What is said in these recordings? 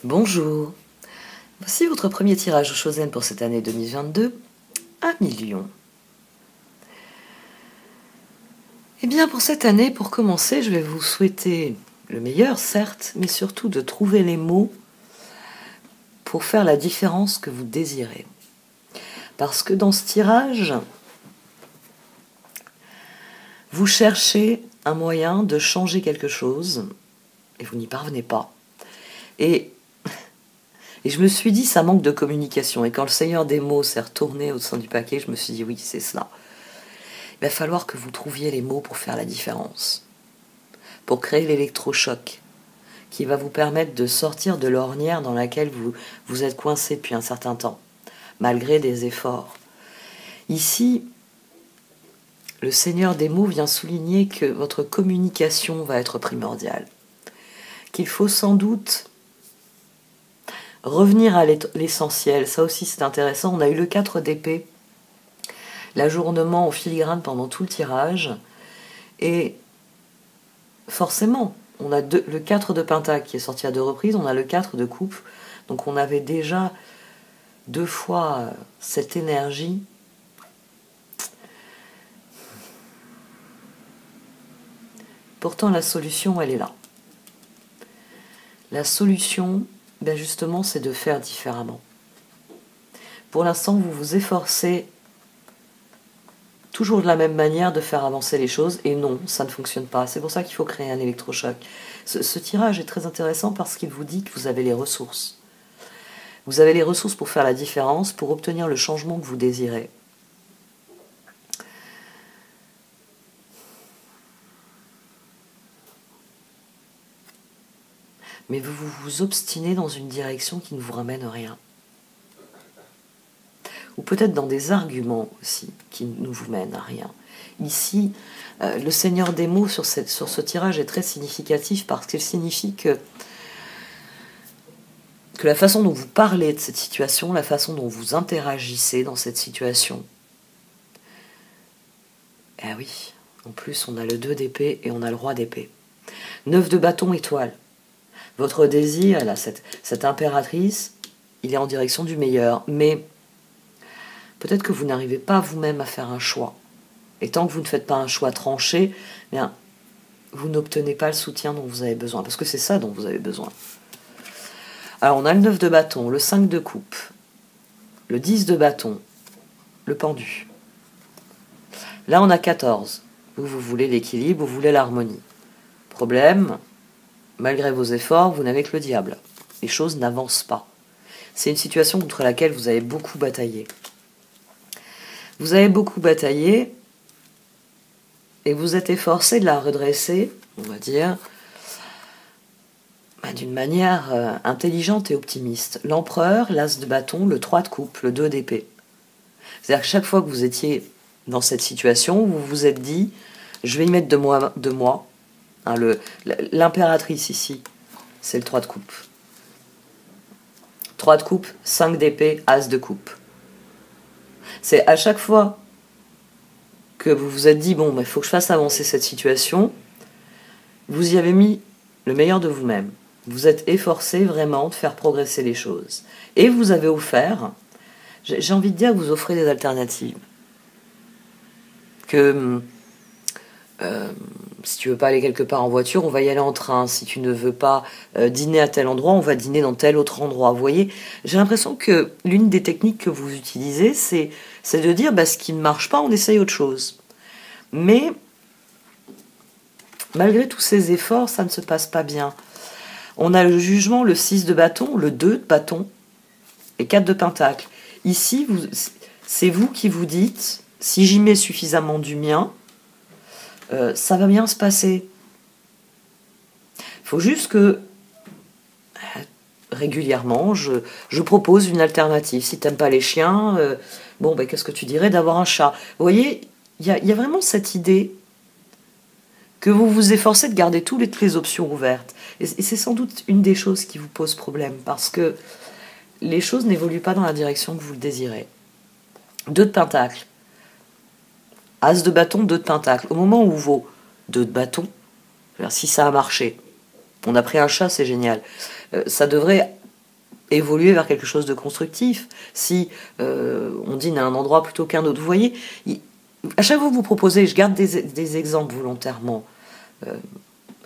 Bonjour, voici votre premier tirage au Chosen pour cette année 2022, 1 million. Eh bien pour cette année, pour commencer, je vais vous souhaiter le meilleur certes, mais surtout de trouver les mots pour faire la différence que vous désirez. Parce que dans ce tirage, vous cherchez un moyen de changer quelque chose et vous n'y parvenez pas. Et je me suis dit, ça manque de communication. Et quand le Seigneur des mots s'est retourné au sein du paquet, je me suis dit, oui, c'est cela. Il va falloir que vous trouviez les mots pour faire la différence. Pour créer l'électrochoc qui va vous permettre de sortir de l'ornière dans laquelle vous êtes coincé depuis un certain temps, malgré des efforts. Ici, le Seigneur des mots vient souligner que votre communication va être primordiale. Qu'il faut sans doute revenir à l'essentiel. Ça aussi c'est intéressant. On a eu le 4 d'épée, l'ajournement au filigrane pendant tout le tirage. Et forcément, on a le 4 de pentacle qui est sorti à 2 reprises, on a le 4 de coupe. Donc on avait déjà 2 fois cette énergie. Pourtant la solution, elle est là. La solution, ben justement, c'est de faire différemment. Pour l'instant, vous vous efforcez toujours de la même manière de faire avancer les choses, et non, ça ne fonctionne pas. C'est pour ça qu'il faut créer un électrochoc. Ce tirage est très intéressant parce qu'il vous dit que vous avez les ressources. Vous avez les ressources pour faire la différence, pour obtenir le changement que vous désirez. Mais vous vous obstinez dans une direction qui ne vous ramène rien. Ou peut-être dans des arguments aussi qui ne vous mènent à rien. Ici, le Seigneur des mots sur ce tirage est très significatif parce qu'il signifie que la façon dont vous parlez de cette situation, la façon dont vous interagissez dans cette situation, eh oui, en plus on a le 2 d'épée et on a le roi d'épée. 9 de bâton, étoile. Votre désir, là, cette impératrice, il est en direction du meilleur, mais peut-être que vous n'arrivez pas vous-même à faire un choix. Et tant que vous ne faites pas un choix tranché, eh bien, vous n'obtenez pas le soutien dont vous avez besoin, parce que c'est ça dont vous avez besoin. Alors on a le 9 de bâton, le 5 de coupe, le 10 de bâton, le pendu. Là on a 14. Vous voulez l'équilibre, vous voulez l'harmonie. Problème, malgré vos efforts, vous n'avez que le diable. Les choses n'avancent pas. C'est une situation contre laquelle vous avez beaucoup bataillé. Vous avez beaucoup bataillé et vous êtes efforcé de la redresser, on va dire, d'une manière intelligente et optimiste. L'empereur, l'as de bâton, le 3 de coupe, le 2 d'épée. C'est-à-dire que chaque fois que vous étiez dans cette situation, vous vous êtes dit, je vais y mettre de moi. Hein, l'impératrice ici, c'est le 3 de coupe. 3 de coupe, 5 d'épée, as de coupe. C'est à chaque fois que vous vous êtes dit, bon, il faut que je fasse avancer cette situation, vous y avez mis le meilleur de vous-même. Vous êtes efforcé vraiment de faire progresser les choses. Et vous avez offert, j'ai envie de dire que vous offrez des alternatives. Que si tu veux pas aller quelque part en voiture, on va y aller en train. Si tu ne veux pas dîner à tel endroit, on va dîner dans tel autre endroit. Vous voyez, j'ai l'impression que l'une des techniques que vous utilisez, c'est de dire, ce qui ne marche pas, on essaye autre chose. Mais malgré tous ces efforts, ça ne se passe pas bien. On a le jugement, le 6 de bâton, le 2 de bâton et 4 de pentacle. Ici, c'est vous qui vous dites, si j'y mets suffisamment du mien, ça va bien se passer. Il faut juste que régulièrement, je propose une alternative. Si tu n'aimes pas les chiens, qu'est-ce que tu dirais d'avoir un chat? Vous voyez, il y a vraiment cette idée que vous vous efforcez de garder toutes les options ouvertes. Et c'est sans doute une des choses qui vous pose problème, parce que les choses n'évoluent pas dans la direction que vous le désirez. 2 de pentacle. As de bâton, 2 de pentacle. Au moment où vos 2 de bâton, si ça a marché, on a pris un chat, c'est génial. Ça devrait évoluer vers quelque chose de constructif. Si on dîne à un endroit plutôt qu'un autre, vous voyez, à chaque fois que vous proposez, je garde des exemples volontairement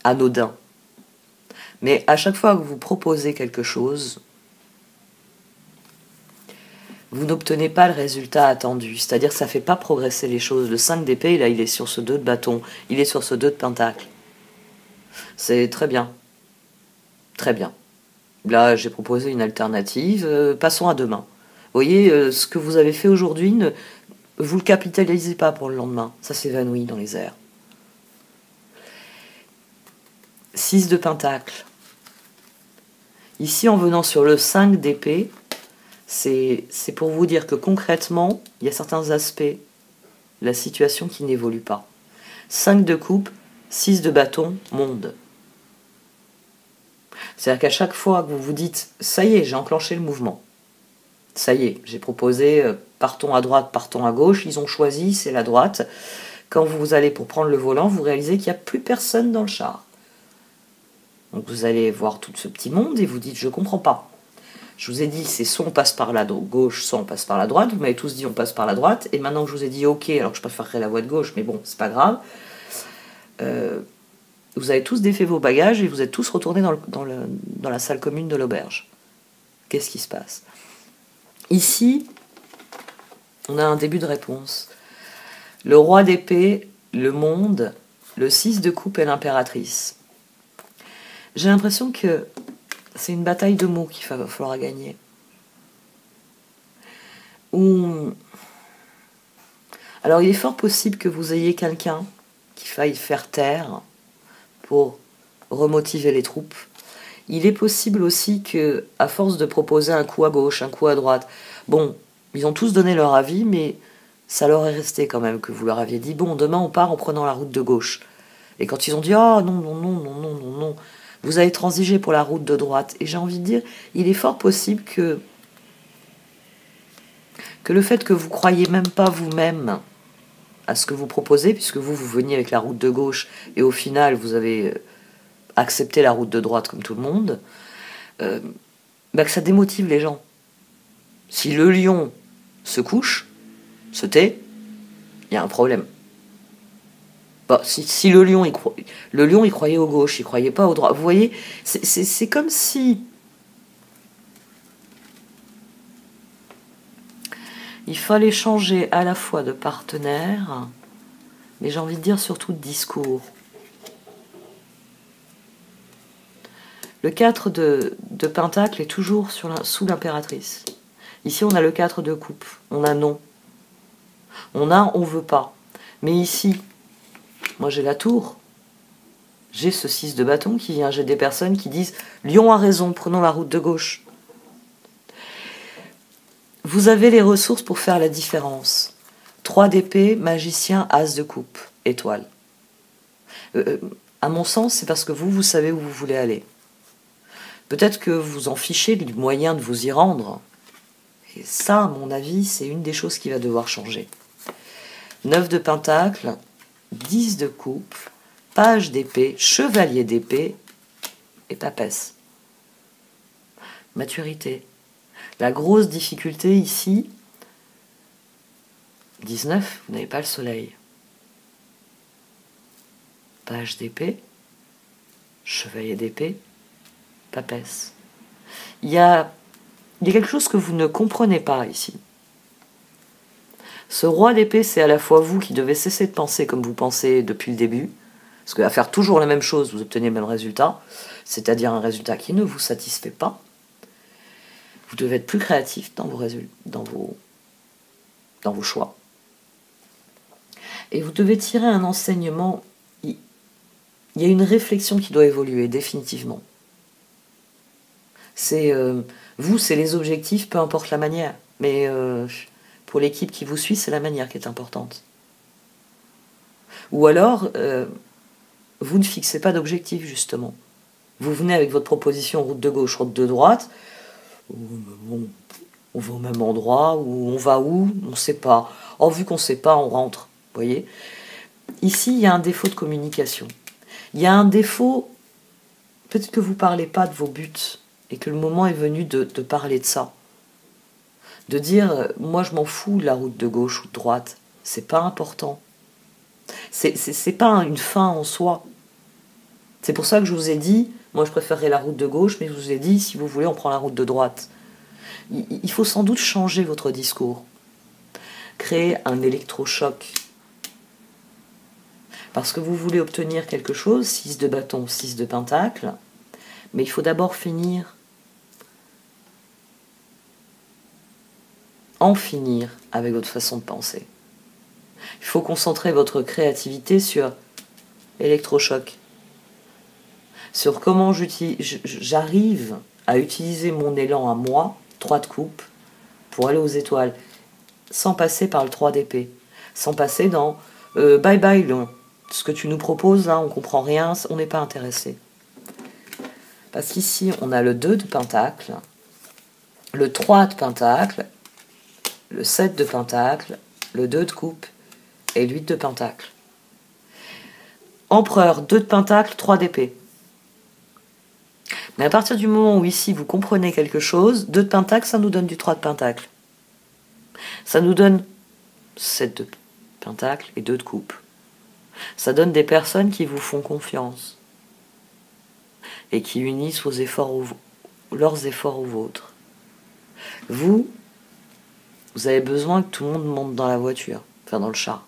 anodins, mais à chaque fois que vous proposez quelque chose, vous n'obtenez pas le résultat attendu. C'est-à-dire que ça ne fait pas progresser les choses. Le 5 d'épée, là, il est sur ce 2 de bâton. Il est sur ce 2 de pentacle. C'est très bien. Très bien. Là, j'ai proposé une alternative. Passons à demain. Vous voyez, ce que vous avez fait aujourd'hui, vous ne le capitalisez pas pour le lendemain. Ça s'évanouit dans les airs. 6 de pentacle. Ici, en venant sur le 5 d'épée, c'est pour vous dire que concrètement, il y a certains aspects de la situation qui n'évoluent pas. 5 de coupe, 6 de bâton, monde. C'est-à-dire qu'à chaque fois que vous vous dites « ça y est, j'ai enclenché le mouvement », ça y est, j'ai proposé partons à droite, partons à gauche, ils ont choisi, c'est la droite. Quand vous allez pour prendre le volant, vous réalisez qu'il n'y a plus personne dans le char. Donc vous allez voir tout ce petit monde et vous dites « je ne comprends pas ». Je vous ai dit, c'est soit on passe par la gauche, soit on passe par la droite. Vous m'avez tous dit on passe par la droite. Et maintenant que je vous ai dit ok, alors que je préférerais la voie de gauche, mais bon, c'est pas grave. Vous avez tous défait vos bagages et vous êtes tous retournés dans la salle commune de l'auberge. Qu'est-ce qui se passe? Ici, on a un début de réponse. Le roi d'épée, le monde, le 6 de coupe et l'impératrice. J'ai l'impression que c'est une bataille de mots qu'il va falloir gagner. Alors il est fort possible que vous ayez quelqu'un qui faille faire taire pour remotiver les troupes. Il est possible aussi que, à force de proposer un coup à gauche, un coup à droite, bon, ils ont tous donné leur avis, mais ça leur est resté quand même que vous leur aviez dit, bon, demain on part en prenant la route de gauche. Et quand ils ont dit, ah non, non, non, non, non, non, non, vous avez transigé pour la route de droite. Et j'ai envie de dire, il est fort possible que le fait que vous croyez même pas vous-même à ce que vous proposez, puisque vous veniez avec la route de gauche, et au final, vous avez accepté la route de droite comme tout le monde, que ça démotive les gens. Si le lion se couche, se tait, il y a un problème. Bon, si le lion, il croyait au gauche, il croyait pas au droit. Vous voyez, c'est comme si il fallait changer à la fois de partenaire, mais j'ai envie de dire surtout de discours. Le 4 de pentacle est toujours sous l'impératrice. Ici, on a le 4 de coupe. On a non. On a on veut pas. Mais ici, moi j'ai la tour. J'ai ce 6 de bâton qui vient. J'ai des personnes qui disent « Lion a raison, prenons la route de gauche ». Vous avez les ressources pour faire la différence. 3 d'épée, magicien, as de coupe, étoile. À mon sens, c'est parce que vous savez où vous voulez aller. Peut-être que vous en fichez du moyen de vous y rendre. Et ça, à mon avis, c'est une des choses qui va devoir changer. 9 de pentacle, 10 de coupe, page d'épée, chevalier d'épée et papesse. Maturité. La grosse difficulté ici, 19, vous n'avez pas le soleil. Page d'épée, chevalier d'épée, papesse. Il y a quelque chose que vous ne comprenez pas ici. Ce roi d'épée, c'est à la fois vous qui devez cesser de penser comme vous pensez depuis le début, parce qu'à faire toujours la même chose, vous obtenez le même résultat, c'est-à-dire un résultat qui ne vous satisfait pas. Vous devez être plus créatif dans vos choix. Et vous devez tirer un enseignement. Il y a une réflexion qui doit évoluer, définitivement. C'est les objectifs, peu importe la manière. Mais pour l'équipe qui vous suit, c'est la manière qui est importante. Ou alors, vous ne fixez pas d'objectif, justement. Vous venez avec votre proposition route de gauche, route de droite. On va au même endroit, ou on va où, on ne sait pas. Oh, vu qu'on ne sait pas, on rentre. Vous voyez ? Ici, il y a un défaut de communication. Il y a un défaut, peut-être que vous ne parlez pas de vos buts. et que le moment est venu de parler de ça. De dire, moi je m'en fous de la route de gauche ou de droite, c'est pas important. C'est pas une fin en soi. C'est pour ça que je vous ai dit, moi je préférerais la route de gauche, mais je vous ai dit, si vous voulez, on prend la route de droite. Il faut sans doute changer votre discours. Créer un électrochoc. Parce que vous voulez obtenir quelque chose, 6 de bâton, 6 de pentacle, mais il faut d'abord en finir avec votre façon de penser. Il faut concentrer votre créativité sur électrochoc. Sur comment j'arrive à utiliser mon élan à moi, 3 de coupe, pour aller aux étoiles, sans passer par le 3 d'épée, sans passer dans bye bye, Lion. Ce que tu nous proposes, là, on comprend rien, on n'est pas intéressé. Parce qu'ici, on a le 2 de pentacle, le 3 de pentacle, le 7 de pentacle, le 2 de coupe et le 8 de pentacle. Empereur, 2 de pentacle, 3 d'épée. Mais à partir du moment où ici vous comprenez quelque chose, 2 de pentacle, ça nous donne du 3 de pentacle. Ça nous donne 7 de pentacle et 2 de coupe. Ça donne des personnes qui vous font confiance et qui unissent leurs efforts aux vôtres. Vous avez besoin que tout le monde monte dans la voiture, enfin dans le char.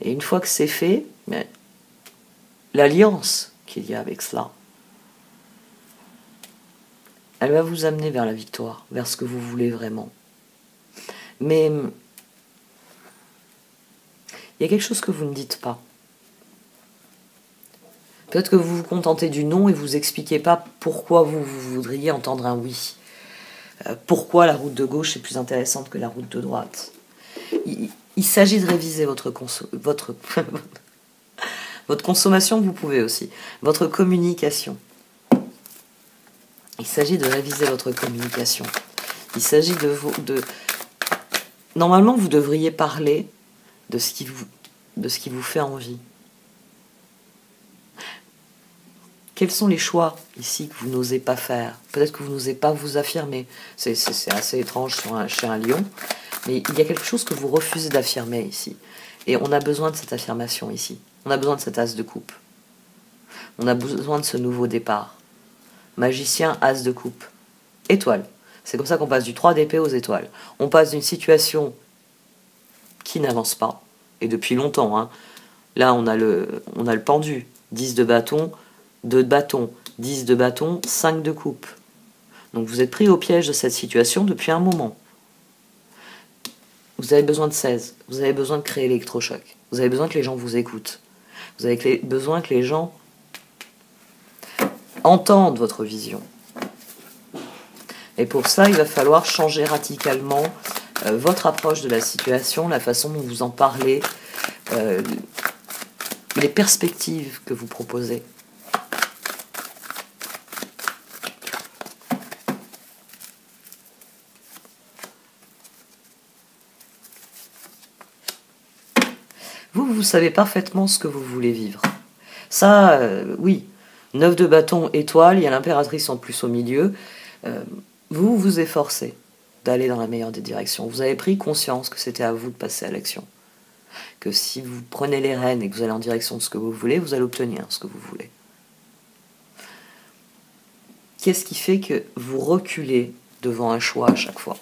Et une fois que c'est fait, l'alliance qu'il y a avec cela, elle va vous amener vers la victoire, vers ce que vous voulez vraiment. Mais il y a quelque chose que vous ne dites pas. Peut-être que vous vous contentez du non et vous expliquez pas pourquoi vous voudriez entendre un oui. Pourquoi la route de gauche est plus intéressante que la route de droite. Il s'agit de réviser votre consommation, vous pouvez aussi. Votre communication. Il s'agit de réviser votre communication. Il s'agit Normalement, vous devriez parler de ce qui vous fait envie. Quels sont les choix ici que vous n'osez pas faire? Peut-être que vous n'osez pas vous affirmer. C'est assez étrange chez un lion. Mais il y a quelque chose que vous refusez d'affirmer ici. Et on a besoin de cette affirmation ici. On a besoin de cet as de coupe. On a besoin de ce nouveau départ. Magicien, as de coupe. Étoile. C'est comme ça qu'on passe du 3 d'épée aux étoiles. On passe d'une situation qui n'avance pas. Et depuis longtemps. Hein. Là, on a le pendu. 10 de bâton. 2 de bâton, 10 de bâton, 5 de coupe. Donc vous êtes pris au piège de cette situation depuis un moment. Vous avez besoin de 16, vous avez besoin de créer l'électrochoc, vous avez besoin que les gens vous écoutent, vous avez besoin que les gens entendent votre vision. Et pour ça, il va falloir changer radicalement votre approche de la situation, la façon dont vous en parlez, les perspectives que vous proposez. Vous savez parfaitement ce que vous voulez vivre. Ça, oui. 9 de bâton, étoile, il y a l'impératrice en plus au milieu. Vous vous efforcez d'aller dans la meilleure des directions. Vous avez pris conscience que c'était à vous de passer à l'action. Que si vous prenez les rênes et que vous allez en direction de ce que vous voulez, vous allez obtenir ce que vous voulez. Qu'est-ce qui fait que vous reculez devant un choix à chaque fois?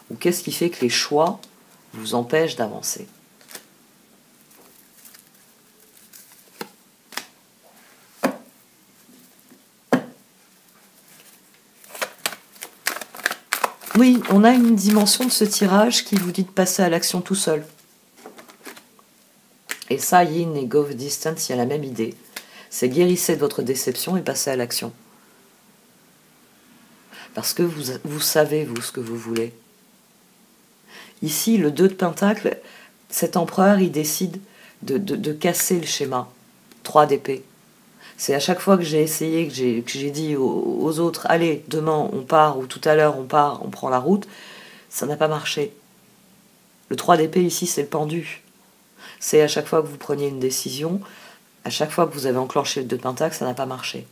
Ou qu'est-ce qui fait que les choix vous empêchent d'avancer? Oui, on a une dimension de ce tirage qui vous dit de passer à l'action tout seul. Et ça, Yin et Go Distance, il y a la même idée. C'est guérissez de votre déception et passez à l'action. Parce que vous savez, vous, ce que vous voulez. Ici, le 2 de pentacle, cet empereur, il décide de casser le schéma. 3 d'épée. C'est à chaque fois que j'ai essayé, que j'ai dit aux autres, allez, demain on part, ou tout à l'heure on part, on prend la route, ça n'a pas marché. Le 3 d'épée ici, c'est le pendu. C'est à chaque fois que vous preniez une décision, à chaque fois que vous avez enclenché le 2 de pentacle, ça n'a pas marché.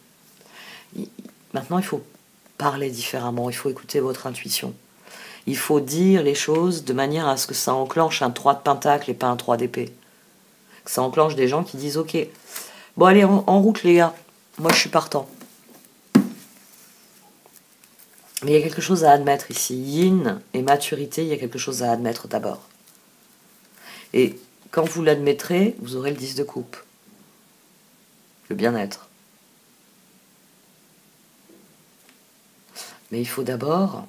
Maintenant, il faut parler différemment, il faut écouter votre intuition. Il faut dire les choses de manière à ce que ça enclenche un 3 de pentacle et pas un 3 d'épée. Que ça enclenche des gens qui disent « Ok, bon allez, en route les gars, moi je suis partant ». Mais il y a quelque chose à admettre ici. Yin et maturité, il y a quelque chose à admettre d'abord. Et quand vous l'admettrez, vous aurez le 10 de coupe. Le bien-être. Mais il faut d'abord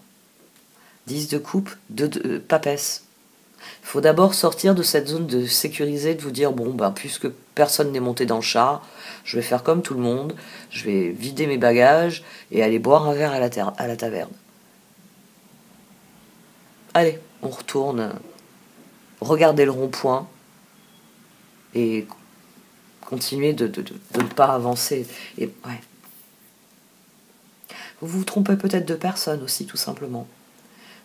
10 de coupe, de papesse. Il faut d'abord sortir de cette zone de sécuriser, de vous dire, bon, ben, puisque personne n'est monté dans le char, je vais faire comme tout le monde, je vais vider mes bagages et aller boire un verre à la taverne. Allez, on retourne, regardez le rond-point et continuez de ne pas avancer. Et, ouais. Vous vous trompez peut-être de personne aussi, tout simplement.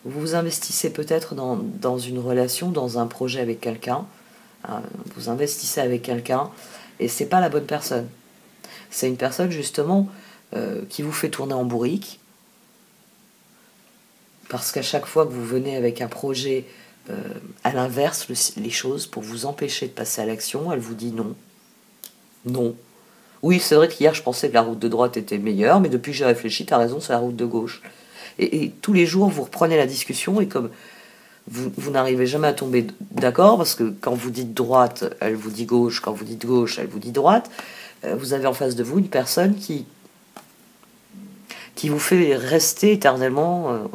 Vous vous investissez peut-être dans une relation, dans un projet avec quelqu'un. Vous investissez avec quelqu'un et c'est pas la bonne personne. C'est une personne justement qui vous fait tourner en bourrique. Parce qu'à chaque fois que vous venez avec un projet à l'inverse, les choses, pour vous empêcher de passer à l'action, elle vous dit non. Non. Oui, c'est vrai qu'hier je pensais que la route de droite était meilleure, mais depuis que j'ai réfléchi, t'as raison, c'est la route de gauche. Et tous les jours, vous reprenez la discussion et comme vous n'arrivez jamais à tomber d'accord, parce que quand vous dites droite, elle vous dit gauche, quand vous dites gauche, elle vous dit droite, vous avez en face de vous une personne qui vous fait rester éternellement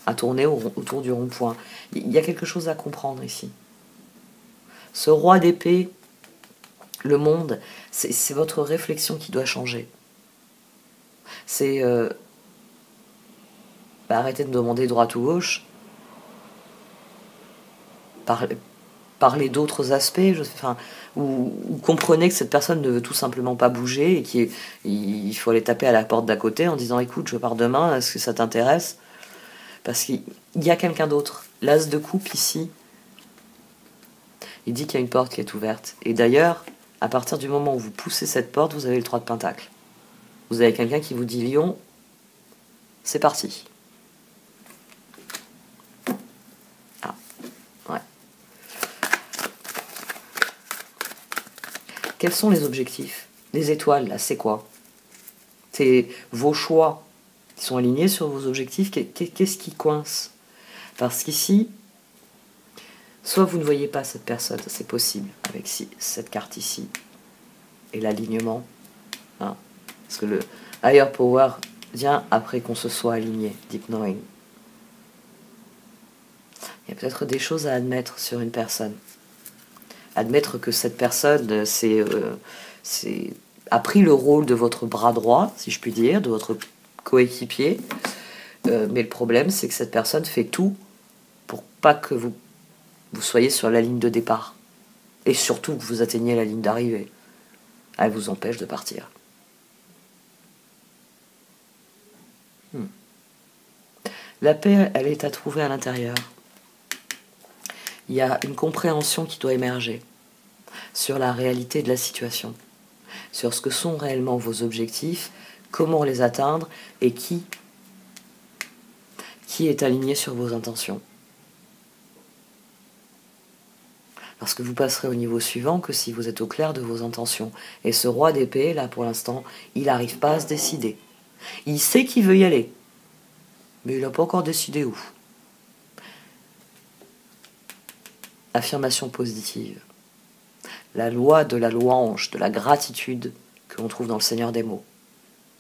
à tourner autour du rond-point. Il y a quelque chose à comprendre ici. Ce roi d'épée, le monde, c'est votre réflexion qui doit changer. C'est... arrêtez de me demander droite ou gauche. Parler d'autres aspects, ou comprenez que cette personne ne veut tout simplement pas bouger et qu'il faut aller taper à la porte d'à côté en disant écoute, je pars demain, est-ce que ça t'intéresse? Parce qu'il y a quelqu'un d'autre. L'as de coupe ici, il dit qu'il y a une porte qui est ouverte. Et d'ailleurs, à partir du moment où vous poussez cette porte, vous avez le 3 de pentacle. Vous avez quelqu'un qui vous dit Lion, c'est parti. Ah, ouais. Quels sont les objectifs? Les étoiles, là, c'est quoi? C'est vos choix qui sont alignés sur vos objectifs. Qu'est-ce qui coince? Parce qu'ici, soit vous ne voyez pas cette personne, c'est possible, avec cette carte ici, et l'alignement. Hein, parce que le higher power vient après qu'on se soit aligné, deep knowing. Il y a peut-être des choses à admettre sur une personne. Admettre que cette personne a pris le rôle de votre bras droit, si je puis dire, de votre coéquipier. Mais le problème, c'est que cette personne fait tout pour pas que vous soyez sur la ligne de départ. Et surtout que vous atteigniez la ligne d'arrivée. Elle vous empêche de partir. La paix, elle est à trouver à l'intérieur. Il y a une compréhension qui doit émerger sur la réalité de la situation, sur ce que sont réellement vos objectifs, comment les atteindre et qui est aligné sur vos intentions. Parce que vous passerez au niveau suivant que si vous êtes au clair de vos intentions. Et ce roi d'épée, là, pour l'instant, il n'arrive pas à se décider. Il sait qu'il veut y aller, mais il n'a pas encore décidé où. Affirmation positive. La loi de la louange, de la gratitude que l'on trouve dans le Seigneur des mots.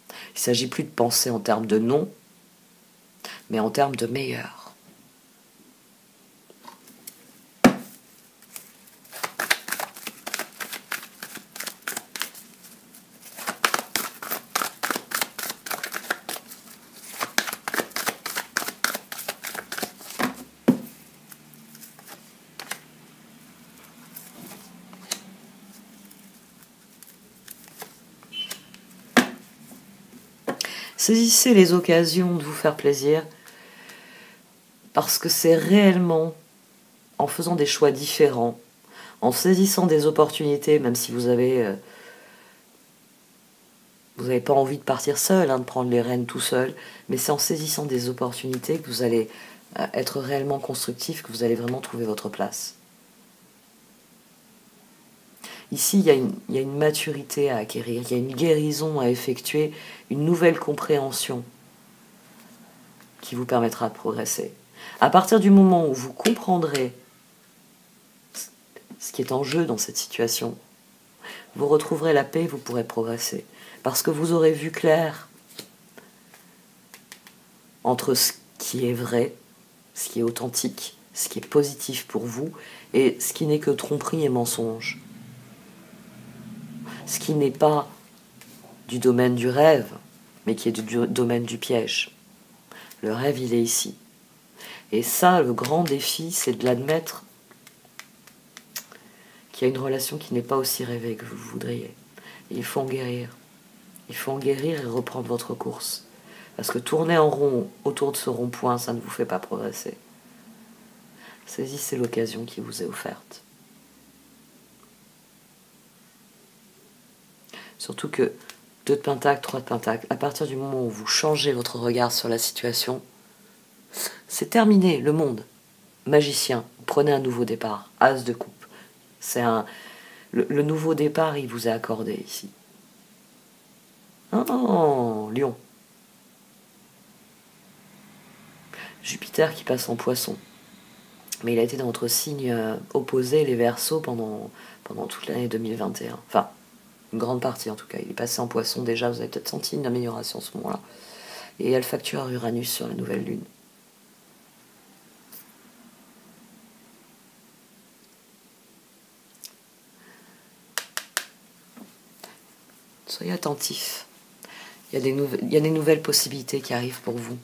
Il ne s'agit plus de penser en termes de non, mais en termes de meilleur. Saisissez les occasions de vous faire plaisir parce que c'est réellement en faisant des choix différents, en saisissant des opportunités, même si vous avez Vous n'avez pas envie de partir seul, hein, de prendre les rênes tout seul, mais c'est en saisissant des opportunités que vous allez être réellement constructif, que vous allez vraiment trouver votre place. Ici, il y a une maturité à acquérir, il y a une guérison à effectuer, une nouvelle compréhension qui vous permettra de progresser. À partir du moment où vous comprendrez ce qui est en jeu dans cette situation, vous retrouverez la paix et vous pourrez progresser. Parce que vous aurez vu clair entre ce qui est vrai, ce qui est authentique, ce qui est positif pour vous, et ce qui n'est que tromperie et mensonge. Ce qui n'est pas du domaine du rêve, mais qui est du domaine du piège. Le rêve, il est ici. Et ça, le grand défi, c'est de l'admettre qu'il y a une relation qui n'est pas aussi rêvée que vous le voudriez. Et il faut en guérir. Il faut en guérir et reprendre votre course. Parce que tourner en rond autour de ce rond-point, ça ne vous fait pas progresser. Saisissez l'occasion qui vous est offerte. Surtout que 2 de pentacle, 3 de pentacle, à partir du moment où vous changez votre regard sur la situation, c'est terminé, le monde. Magicien, prenez un nouveau départ. As de coupe. Le nouveau départ, il vous est accordé ici. Oh, Lion. Jupiter qui passe en Poisson. Mais il a été dans votre signe opposé, les Verseaux, pendant toute l'année 2021. Enfin, une grande partie en tout cas. Il est passé en Poisson déjà, vous avez peut-être senti une amélioration à ce moment-là. Et il y a le facteur Uranus sur la nouvelle lune. Soyez attentifs. Il y a des nouvelles possibilités qui arrivent pour vous.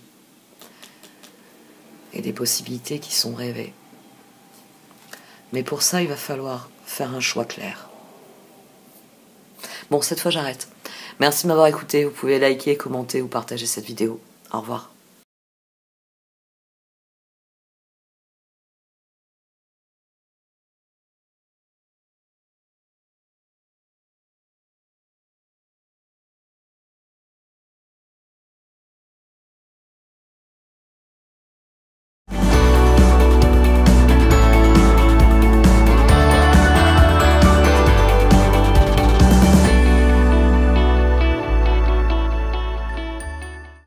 Et des possibilités qui sont rêvées. Mais pour ça, il va falloir faire un choix clair. Bon, cette fois, j'arrête. Merci de m'avoir écouté. Vous pouvez liker, commenter ou partager cette vidéo. Au revoir.